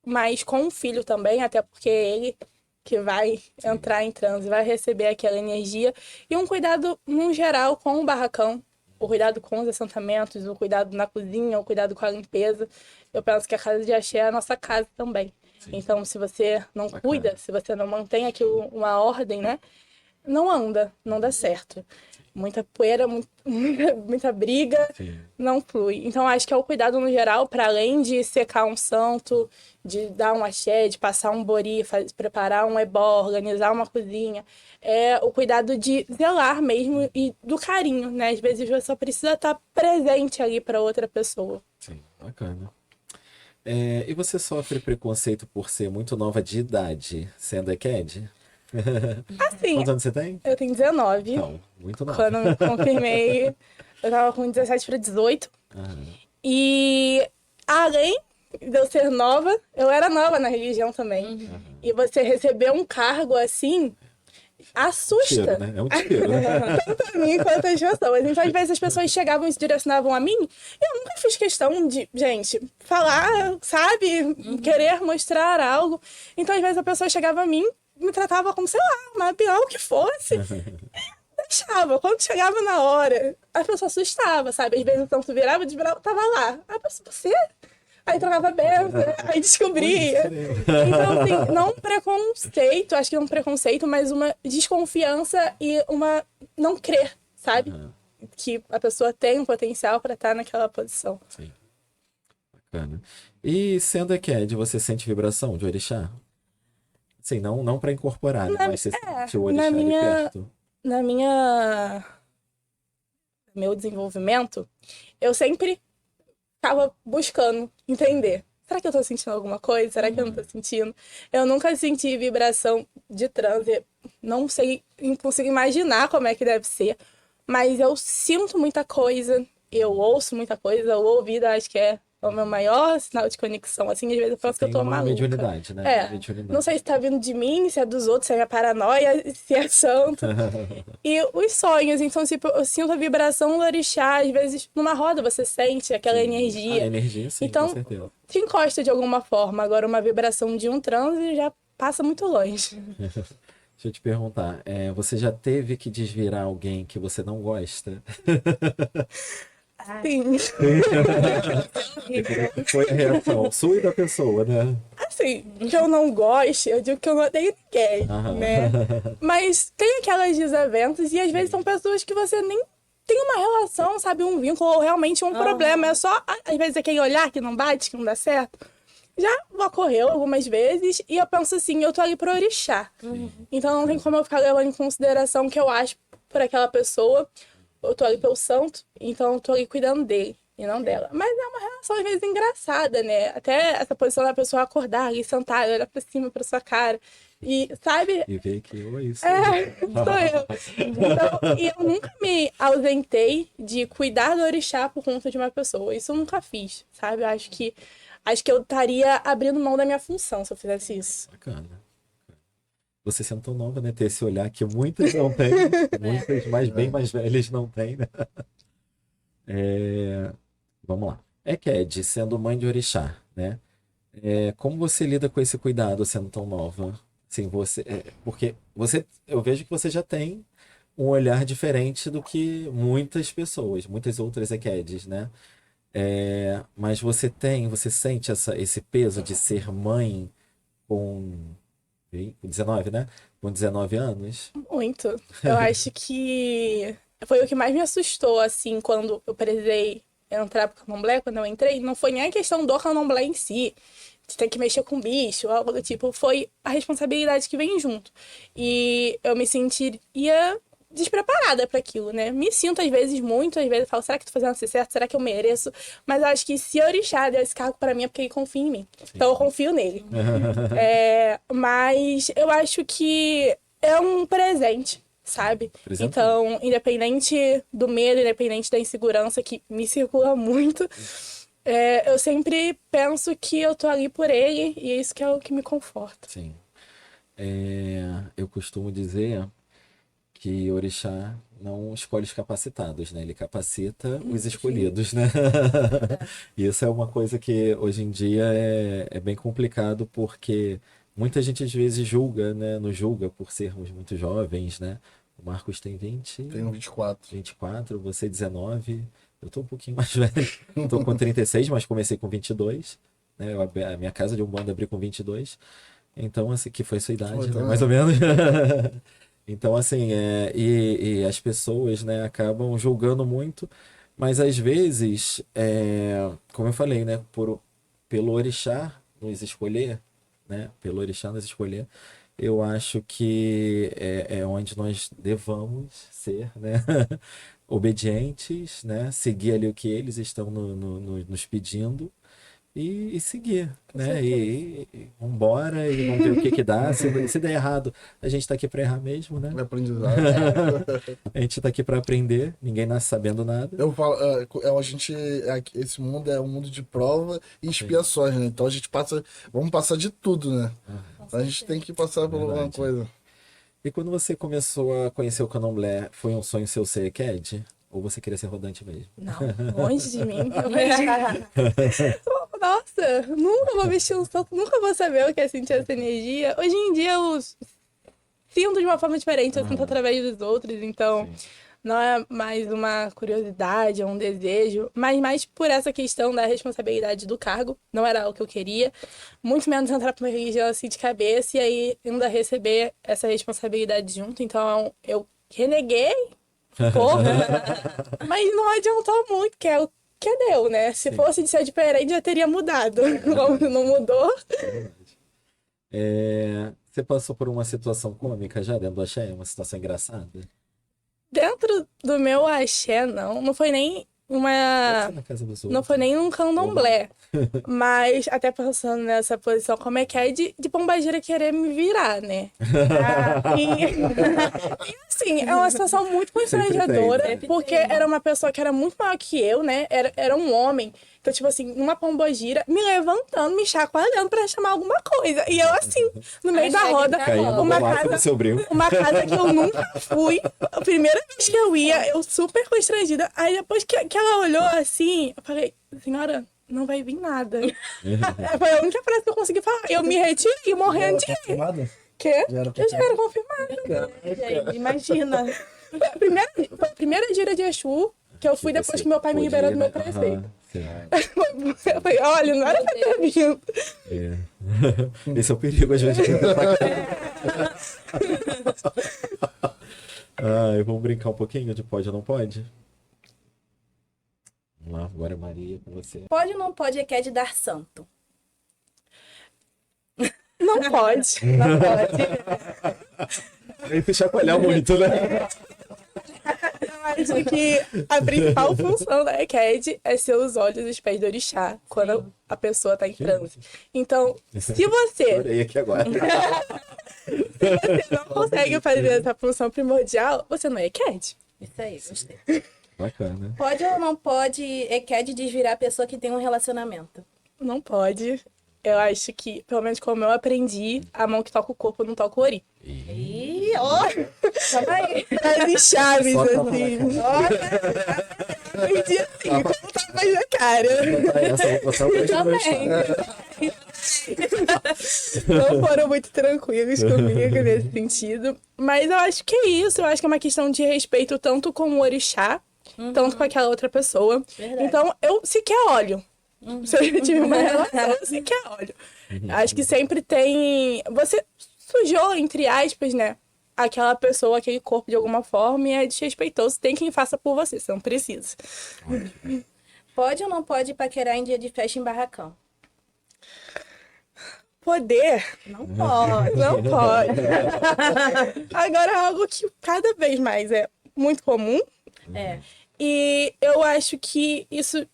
mas com o filho também, até porque é ele que vai entrar em transe, vai receber aquela energia. E um cuidado, no geral, com o barracão, o cuidado com os assentamentos, o cuidado na cozinha, o cuidado com a limpeza. Eu penso que a casa de axé é a nossa casa também. Então, se você não cuida, se você não mantém aquilo uma ordem, né? Não anda, não dá certo. Muita poeira, muita briga, Sim. não flui. Então, acho que é o cuidado no geral, para além de secar um santo, de dar um axé, de passar um bori, preparar um ebó, organizar uma cozinha, é o cuidado de zelar mesmo e do carinho, né? Às vezes você só precisa estar presente ali para outra pessoa. Sim, bacana. E você sofre preconceito por ser muito nova de idade, sendo ECAD? Assim, Quantos anos você tem? eu tenho 19. Não, muito nova. Quando eu me confirmei, eu tava com 17 para 18. Aham. E além de eu ser nova, eu era nova na religião também. E você receber um cargo assim, assusta. Tiro, né? É um tiro, né? Tanto a mim quanto as pessoas. Então, às vezes, as pessoas chegavam e se direcionavam a mim. E eu nunca fiz questão de, gente, falar, sabe? Querer mostrar algo. Então, às vezes, a pessoa chegava a mim, me tratava como, sei lá, uma pior que fosse. Deixava. Quando chegava na hora, a pessoa assustava, sabe? Às vezes, o tanto virava, desvirava, tava lá. A pessoa, você? Aí trocava benção, aí descobria. Então, assim, não um preconceito, acho que não um preconceito, mas uma desconfiança e uma não crer, sabe? Aham. Que a pessoa tem um potencial para estar naquela posição. Sim. Bacana. E sendo ECAD, você sente vibração de orixá? Sim, não para incorporar, né? Mas você sente o orixá na ali minha- perto? Na meu desenvolvimento, eu sempre ficava buscando entender. Será que eu tô sentindo alguma coisa? Será que eu não tô sentindo? Eu nunca senti vibração de transe. Não sei, não consigo imaginar como é que deve ser. Mas eu sinto muita coisa. Eu ouço muita coisa. O ouvido acho que é o meu maior sinal de conexão. Assim, às vezes eu penso que eu tô Tem uma maluca. mediunidade, né? É. Mediunidade. Não sei se tá vindo de mim, se é dos outros, se é minha paranoia, se é santo. E os sonhos, então, tipo, eu sinto a vibração do orixá, às vezes numa roda você sente aquela A energia. energia, sim, Então, com certeza. te encosta de alguma forma. Agora, uma vibração de um transe já passa muito longe. Deixa eu te perguntar, você já teve que desvirar alguém que você não gosta? Sim. E como é que foi a reação sua e da pessoa, né? Assim, que eu não gosto, eu digo que eu não odeio ninguém, Aham. né? Mas tem aquelas desavenças e às vezes são pessoas que você nem tem uma relação, sabe? Um vínculo ou realmente um problema. É só, às vezes, aquele olhar que não bate, que não dá certo. Já ocorreu algumas vezes e eu penso assim, eu tô ali pro orixá. Então não tem como eu ficar levando em consideração o que eu acho por aquela pessoa. Eu tô ali pelo santo, então eu tô ali cuidando dele e não dela. Mas é uma relação às vezes engraçada, né? Até essa posição da pessoa acordar ali, sentar, olhar pra cima, pra sua cara. E, sabe? E ver que ou isso. Sou eu. Então, e eu nunca me ausentei de cuidar do orixá por conta de uma pessoa. Isso eu nunca fiz, sabe? Eu acho que eu estaria abrindo mão da minha função se eu fizesse isso. Bacana. Você sendo tão nova, né? Ter esse olhar que muitas não têm. Muitas bem mais velhas não têm, né? Vamos lá. ECAD, sendo mãe de orixá, né? Como você lida com esse cuidado sendo tão nova? Assim, porque eu vejo que você já tem um olhar diferente do que muitas pessoas, muitas outras ECADs, né? Mas você sente esse peso de ser mãe com 19, né? Com 19 anos? Muito. Eu acho que foi o que mais me assustou, assim, quando eu precisei entrar pro candomblé, quando eu entrei. Não foi nem a questão do candomblé em si, de ter que mexer com bicho, algo do tipo. Foi a responsabilidade que vem junto. E eu me sentiria despreparada para aquilo, né? Me sinto às vezes falo, será que tô fazendo isso certo? Será que eu mereço? Mas eu acho que se o orixá deu esse cargo para mim é porque ele confia em mim. Então eu confio nele. Mas eu acho que é um presente, sabe? Presente. Então, independente do medo, independente da insegurança que me circula muito, eu sempre penso que eu tô ali por ele e é isso que é o que me conforta. Sim. Eu costumo dizer que orixá não escolhe os capacitados, né? Ele capacita os escolhidos, né? Isso é uma coisa que hoje em dia é bem complicado porque muita gente às vezes julga, né? Nos julga por sermos muito jovens, né? O Marcos tem 20, Tenho 24. 24, você 19. Eu tô um pouquinho mais velho. Tô com 36, mas comecei com 22. Né? A minha casa de Umbanda abri com 22. Então, assim, que foi sua idade, Foi né? também. Mais ou menos. Então, assim, e as pessoas, né, acabam julgando muito, mas às vezes, como eu falei, né, pelo orixá nos escolher, né, pelo orixá nos escolher, eu acho que é onde nós devamos ser, né, obedientes, né, seguir ali o que eles estão nos pedindo e seguir, né? E vambora e vamos ver o que que dá. Se der errado, a gente tá aqui para errar mesmo, né? É aprendizado. A gente tá aqui para aprender, ninguém nasce sabendo nada. Eu falo, esse mundo é um mundo de prova e expiações, né? Então a gente vamos passar de tudo, né? Então a gente tem que passar por alguma Verdade. coisa. E quando você começou a conhecer o Candomblé, foi um sonho seu ser EQED? Ou você queria ser rodante mesmo? Não, longe de mim. Nossa, nunca vou vestir um santo, nunca vou saber o que é sentir essa energia. Hoje em dia eu sinto de uma forma diferente, eu sinto através dos outros, então não é mais uma curiosidade, é um desejo, mas mais por essa questão da responsabilidade do cargo, não era o que eu queria, muito menos entrar pra uma religião assim de cabeça e aí ainda receber essa responsabilidade junto, então eu reneguei, porra, mas não adiantou muito, que é o que deu, né? Se fosse de ser diferente, já teria mudado. Como não mudou. Você passou por uma situação cômica já dentro do axé? Uma situação engraçada? Dentro do meu axé, não foi nem Pode uma... ser na casa dos Não outros. foi nem um candomblé. Mas, até pensando nessa posição, como é que é de pombagira querer me virar, né? E assim, é uma situação muito constrangedora, Sempre tem. porque era uma pessoa que era muito maior que eu, né? Era um homem. Então, tipo assim, uma pombogira me levantando, me chacoalhando pra chamar alguma coisa. E eu, assim, no meio da roda, Caindo uma bolado no casa, seu brinco. uma casa que eu nunca fui. A primeira vez que eu ia, eu super constrangida. Aí depois que ela olhou assim, eu falei, senhora, não vai vir nada. Foi a única frase que eu consegui falar. Eu me retirei, morrendo de rir. Confirmado? Quê? Já era Eu já era confirmada. Gente, imagina. Foi a primeira gira de Exu que eu fui depois que meu pai me liberou do meu prefeito. Eu falei, olha, não era pra ter vindo. Esse é o perigo, às vezes. Vamos brincar um pouquinho de pode ou não pode? Vamos lá, agora Maria com você. Pode ou não pode EQED dar santo? Não pode. Não pode. Nem se chacoalhar muito, né? Eu acho que a principal função da EQED é ser os olhos e os pés do orixá quando a pessoa tá em transe. Então, se você Chorei aqui agora. não consegue fazer essa função primordial, você não é EQED. Isso aí, gostei. Bacana. Pode ou não pode EQED desvirar a pessoa que tem um relacionamento? Não pode. Eu acho que, pelo menos como eu aprendi, a mão que toca o corpo não toca o ori. Ih, ó! Calma aí. As chaves, Só tapa assim. na Olha, aprendi assim, como tá mais na cara. Essa vou botar o peixe no meu Também. estado. Não foram muito tranquilos comigo nesse sentido. Mas eu acho que é isso. Eu acho que é uma questão de respeito tanto com o orixá, tanto com aquela outra pessoa. Verdade. Então, eu sequer olho. Se eu já tive uma relação, eu sequer olho. Acho que sempre tem... Você sujou, entre aspas, né? Aquela pessoa, aquele corpo de alguma forma e é desrespeitoso. Tem quem faça por você, você não precisa. Pode ou não pode paquerar em dia de festa em barracão? Poder... Não pode. Não pode. Agora, algo que cada vez mais é muito comum. É. E eu acho que isso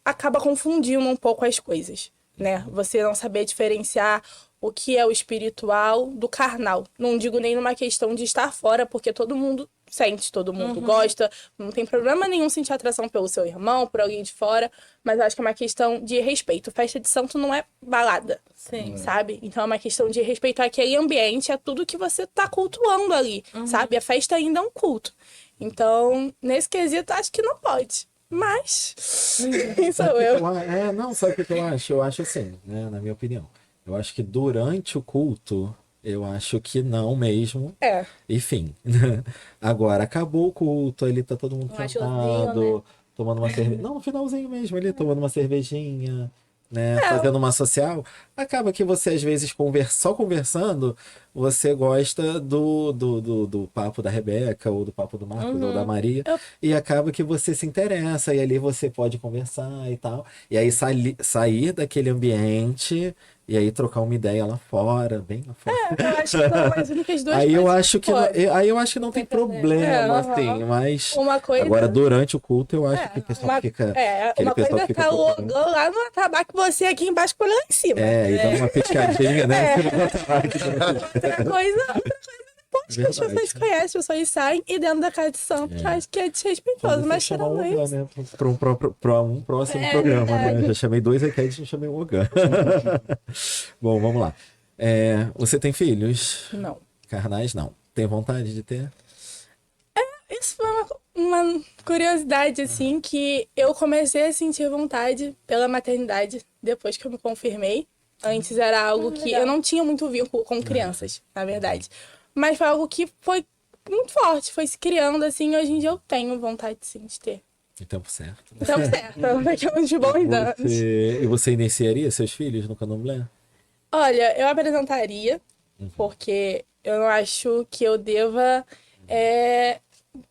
acaba confundindo um pouco as coisas, né? Você não saber diferenciar o que é o espiritual do carnal. Não digo nem numa questão de estar fora, porque todo mundo sente, todo mundo gosta. Não tem problema nenhum sentir atração pelo seu irmão, por alguém de fora. Mas eu acho que é uma questão de respeito. Festa de santo não é balada. Sim. Sabe? Então é uma questão de respeitar aquele ambiente, é tudo que você tá cultuando ali, sabe? A festa ainda é um culto. Então, nesse quesito, acho que não pode. Mas, quem sou eu? Não, sabe o que eu acho? Eu acho assim, né, na minha opinião. Eu acho que durante o culto, Eu acho que não mesmo. É. Enfim. Agora, acabou o culto, ali tá todo mundo Um showzinho, sentado, tomando uma cerveja. Não, no finalzinho mesmo, ali tomando uma cervejinha, né? Fazendo uma social. Acaba que você, às vezes, só conversando, você gosta do papo da Rebeca, ou do papo do Marcos, ou da Maria. Eu- E acaba que você se interessa, e ali você pode conversar e tal. E aí sair daquele ambiente. E aí trocar uma ideia lá fora, bem lá fora. Eu acho que são as únicas duas Aí eu coisas acho que não, pode. aí eu acho que não tem problema, É, aham. assim, mas Uma coisa. agora durante o culto eu acho que o pessoal uma, fica, é, aquele uma pessoal coisa é fica ficar o procurando. ogão lá no acabar com você aqui embaixo com ele lá em cima. E dando uma piscadinha, né? Você não tá lá, Outra coisa depois que as Verdade. pessoas conhecem, as pessoas saem e dentro da casa de santo, que eu acho que é desrespeitoso, Vamos mas chamar o tirando Ogã, isso. né? Pra um próximo É programa, verdade. né? Já chamei 2 requests, não chamei o Ogã. Bom, vamos lá. Você tem filhos? Não. Carnais, não. Tem vontade de ter? Isso foi uma curiosidade, assim, que eu comecei a sentir vontade pela maternidade depois que eu me confirmei. Antes era algo que legal. eu não tinha muito vínculo com crianças, na verdade. Mas foi algo que foi muito forte, foi se criando, assim, hoje em dia eu tenho vontade, sim, de ter. Em tempo certo. Né? Então, certo, daqui a uns bons anos. E você iniciaria seus filhos no candomblé? Olha, eu apresentaria, porque eu não acho que eu deva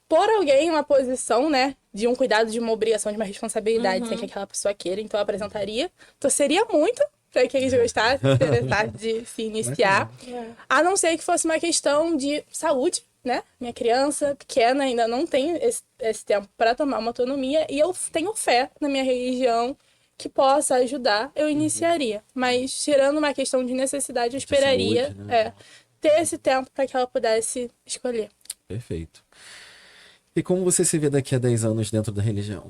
pôr alguém em uma posição, né, de um cuidado, de uma obrigação, de uma responsabilidade, sem que aquela pessoa queira. Então, eu apresentaria. Torceria muito para que eles gostassem, se interessassem de se iniciar. A não ser que fosse uma questão de saúde, né? Minha criança pequena ainda não tem esse tempo para tomar uma autonomia e eu tenho fé na minha religião que possa ajudar, eu iniciaria. Mas, tirando uma questão de necessidade, eu esperaria saúde, né? ter esse tempo para que ela pudesse escolher. Perfeito. E como você se vê daqui a 10 anos dentro da religião?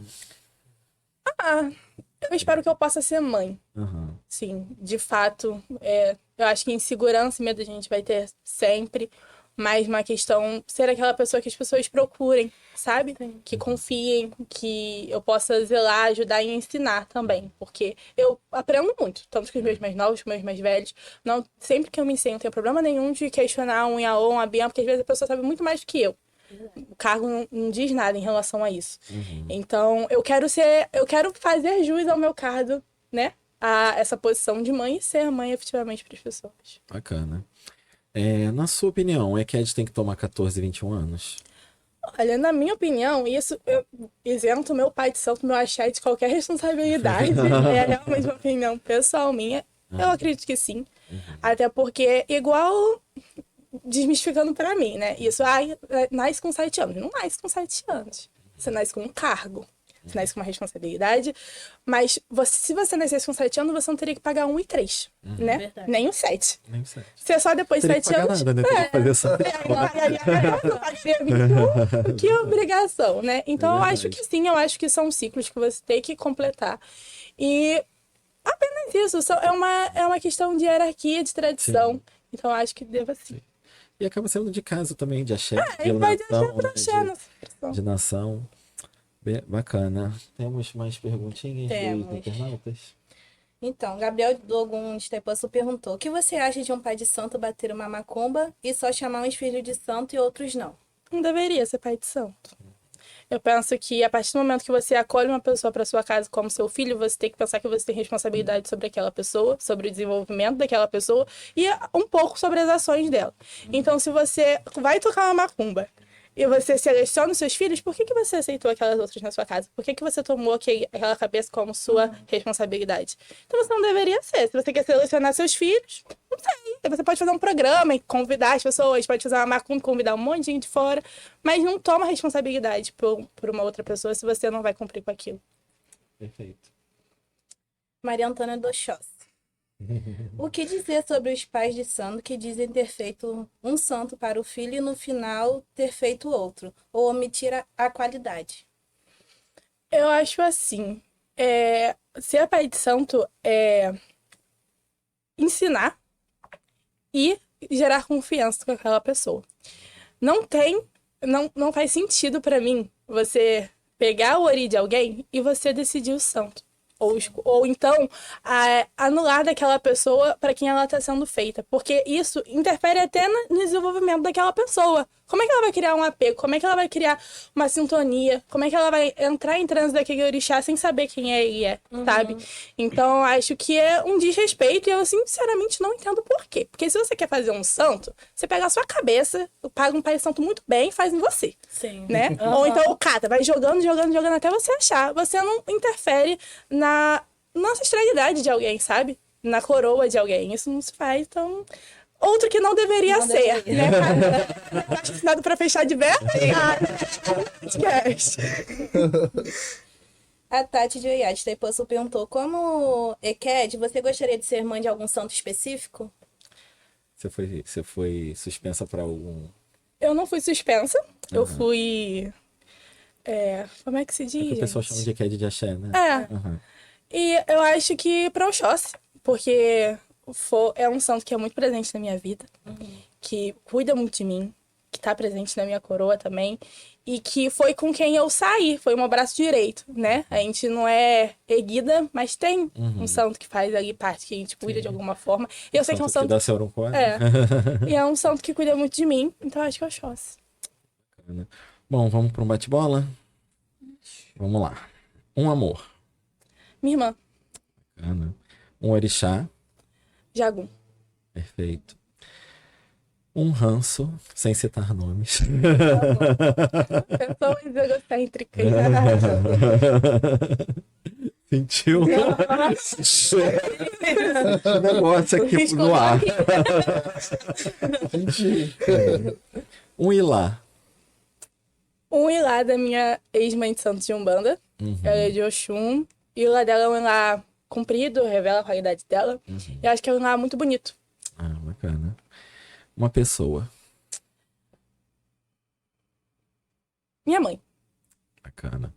Eu espero que eu possa ser mãe. Aham. Sim, de fato. Eu acho que insegurança e medo a gente vai ter sempre. Mas uma questão, ser aquela pessoa que as pessoas procurem, sabe? Que confiem, que eu possa zelar, ajudar e ensinar também. Porque eu aprendo muito, tanto com os meus mais novos, com os meus mais velhos. Não, sempre que eu me ensino, não tenho problema nenhum de questionar um Yaô, um Abian, porque às vezes a pessoa sabe muito mais do que eu. O cargo não diz nada em relação a isso. Então, eu quero fazer jus ao meu cargo, né? A essa posição de mãe e ser mãe efetivamente para as pessoas. Bacana. Na sua opinião, que a gente tem que tomar 14, 21 anos? Olha, na minha opinião, isso eu isento meu pai de santo, meu axé de qualquer responsabilidade. É realmente uma opinião pessoal minha. Eu acredito que sim. Até porque, igual desmistificando pra mim, né? Isso, nasce com 7 anos. Não nasce com 7 anos. Você nasce com um cargo. Você nasce com uma responsabilidade. Mas se você nascesse com 7 anos, você não teria que pagar 1 e 3, né? Verdade. Nem o 7. Nem sei. Você só depois de Teria que 7 pagar anos... nada, né? Teria que fazer só. Eu pagaria 21, que obrigação, né? Então, eu acho que sim, eu acho que são ciclos que você tem que completar. E apenas isso, é uma questão de hierarquia, de tradição. Sim. Então, eu acho que deva sim. E acaba sendo de casa também, de axé, de Ele vai nação, deixar pra né? achar nessa questão. De nação. Bacana. Temos mais perguntinhas Temos. dos internautas? Então, Gabriel Dogun de Taipaçu perguntou: o que você acha de um pai de santo bater uma macumba e só chamar uns filhos de santo e outros não? Não deveria ser pai de santo. Eu penso que a partir do momento que você acolhe uma pessoa para sua casa como seu filho, você tem que pensar que você tem responsabilidade sobre aquela pessoa, sobre o desenvolvimento daquela pessoa e um pouco sobre as ações dela. Então, se você vai tocar uma macumba e você seleciona os seus filhos, por que você aceitou aquelas outras na sua casa? Por que você tomou aquela cabeça como sua responsabilidade? Então, você não deveria ser. Se você quer selecionar seus filhos, não sei. Você pode fazer um programa e convidar as pessoas, pode fazer uma macumba, convidar um monte de gente de fora, mas não toma responsabilidade por uma outra pessoa se você não vai cumprir com aquilo. Perfeito. Maria Antônia Dochossi. O que dizer sobre os pais de santo que dizem ter feito um santo para o filho e no final ter feito outro, ou omitir a qualidade? Eu acho assim, ser pai de santo é ensinar e gerar confiança com aquela pessoa. Não faz sentido pra mim você pegar o ori de alguém e você decidir o santo. Ou então anular daquela pessoa para quem ela está sendo feita. Porque isso interfere até no desenvolvimento daquela pessoa. Como é que ela vai criar um apego? Como é que ela vai criar uma sintonia? Como é que ela vai entrar em transe daquele orixá sem saber quem ele é, sabe? Então, acho que é um desrespeito e eu, sinceramente, não entendo por quê. Porque se você quer fazer um santo, você pega a sua cabeça, paga um pai de santo muito bem e faz em você. Sim. Né? Ou então o cata, vai jogando até você achar. Você não interfere na ancestralidade de alguém, sabe? Na coroa de alguém. Isso não se faz, então... Outro que não deveria Não ser, deveria. né? Acho que nada pra fechar de vez. Podcast. A Tati de Oiás Taipoço perguntou, como Eked, você gostaria de ser mãe de algum santo específico? Você foi suspensa para algum. Eu não fui suspensa. Eu fui... como é que se diz, É que o pessoal gente? chama de Eked de axé, né? É. Aham. E eu acho que para Oxóssi, porque é um santo que é muito presente na minha vida, que cuida muito de mim, que tá presente na minha coroa também, e que foi com quem eu saí, foi o meu braço direito, né? A gente não é erguida, mas tem um santo que faz ali parte, que a gente cuida de alguma forma. E eu sei que é um Santo que santo... dá Sauron-Coa. É. E é um santo que cuida muito de mim, então eu acho que é Oxóssi. Bom, vamos para um bate-bola? Vamos lá. Um amor. Minha irmã, Bacana. Um orixá. Jagum. Perfeito. Um ranço, sem citar nomes. Pessoas egocêntricas. Sentiu? Esse negócio aqui no ar. Um ilá. Um ilá da minha ex-mãe de Santos de Umbanda. Ela é de Oxum. E o ilá dela é um ilá comprido, revela a qualidade dela. Eu acho que é um ilá muito bonito. Ah, bacana. Uma pessoa. Minha mãe. Bacana.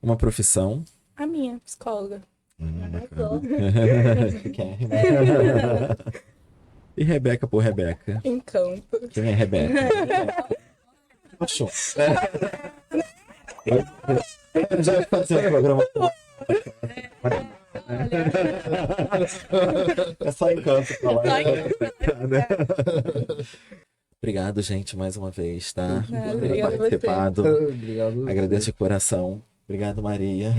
Uma profissão. A minha, psicóloga. Bacana. Chiquérrimo. E Rebeca por Rebeca. Encanto. Quem é Rebeca? Poxa. Eu já ia fazer um programa. É só encanto pra lá. Né? Obrigado, gente, mais uma vez, tá? Por ter obrigada a você. participado. Obrigado. Agradeço de coração. Obrigado, Maria,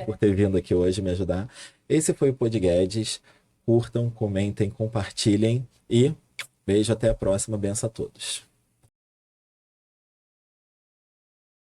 por ter vindo aqui hoje me ajudar. Esse foi o Pod Guedes. Curtam, comentem, compartilhem e beijo, até a próxima. Benção a todos.